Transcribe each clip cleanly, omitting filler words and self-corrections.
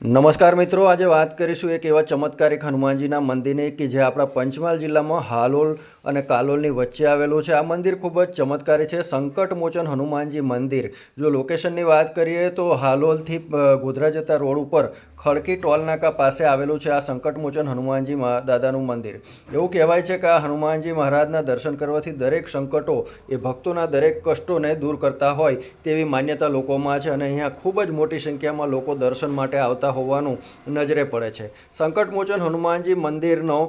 નમસ્કાર મિત્રો, આજે વાત કરીશું એક એવા ચમત્કારિક હનુમાનજીના મંદિરની કે જે આપણા પંચમહાલ જિલ્લામાં હાલોલ અને કાલોલની વચ્ચે આવેલું છે. આ મંદિર ખૂબ જ ચમત્કારી છે. સંકટમોચન હનુમાનજી મંદિર. જો લોકેશનની વાત કરીએ તો હાલોલથી ગોધરા જતા રોડ ઉપર ખડકી ટોલનાકા પાસે આવેલું છે આ સંકટમોચન હનુમાનજી દાદાનું મંદિર. એવું કહેવાય છે કે આ હનુમાનજી મહારાજના દર્શન કરવાથી દરેક સંકટો એ ભક્તોના દરેક કષ્ટોને દૂર કરતા હોય તેવી માન્યતા લોકોમાં છે અને અહીંયા ખૂબ જ મોટી સંખ્યામાં લોકો દર્શન માટે આવતા હોવાનું નજરે પડે છે. સંકટમોચન હનુમાનજી મંદિરનો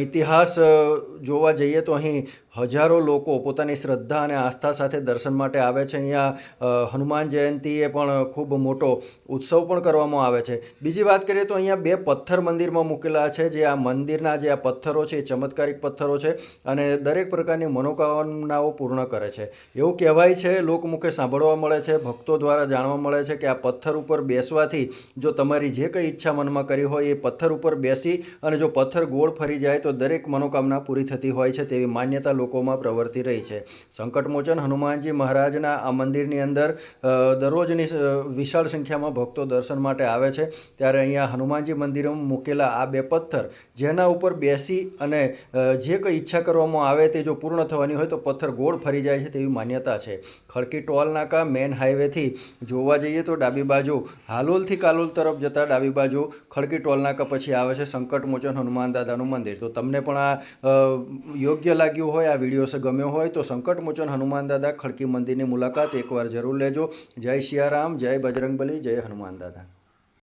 ઇતિહાસ જોવા જઈએ તો અહીં હજારો લોકો પોતાની શ્રદ્ધા અને આસ્થા સાથે દર્શન માટે આવે છે. અહીંયા હનુમાન જયંતીએ પણ ખૂબ મોટો ઉત્સવ પણ કરવામાં આવે છે. બીજી વાત કરીએ તો અહીંયા બે પથ્થર મંદિરમાં મૂકેલા છે. જે આ મંદિરના જે આ પથ્થરો છે એ ચમત્કારિક પથ્થરો છે અને દરેક પ્રકારની મનોકામનાઓ પૂર્ણ કરે છે. એવું કહેવાય છે, લોકમુખે સાંભળવા મળે છે, ભક્તો દ્વારા જાણવા મળે છે કે આ પથ્થર ઉપર બેસવાથી જો તમારી જે કંઈ ઈચ્છા મનમાં કરી હોય એ પથ્થર ઉપર બેસી અને જો પથ્થર ગોળ ફરી જાય તો દરેક મનોકામના પૂરી થતી હોય છે તેવી માન્યતા લોકોમાં પ્રવર્તી રહી છે. સંકટમોચન હનુમાનજી મહારાજના આ મંદિરની અંદર દરરોજની વિશાળ સંખ્યામાં ભક્તો દર્શન માટે આવે છે. ત્યારે અહીંયા હનુમાનજી મંદિરમાં મૂકેલા આ બે પથ્થર જેના ઉપર બેસી અને જે કંઈ ઈચ્છા કરવામાં આવે તે જો પૂર્ણ થવાની હોય તો પથ્થર ગોળ ફરી જાય છે તેવી માન્યતા છે. ખડકી ટોલ નાકા મેન હાઈવેથી જોવા જઈએ તો ડાબી બાજુ હાલોલથી કાલોલ તરફ જતાં ડાબી બાજુ ખડકી ટોલ નાકા પછી આવે છે સંકટમોચન હનુમાન દાદાનું મંદિર. તો તમને પણ આ યોગ્ય લાગ્યું હોય, આ વિડીયો ગમ્યો હોય તો સંકટમોચન હનુમાન દાદા ખડકી મંદિરની મુલાકાત એકવાર જરૂર લેજો. જય સિયારામ, જય બજરંગબલી, જય હનુમાન દાદા.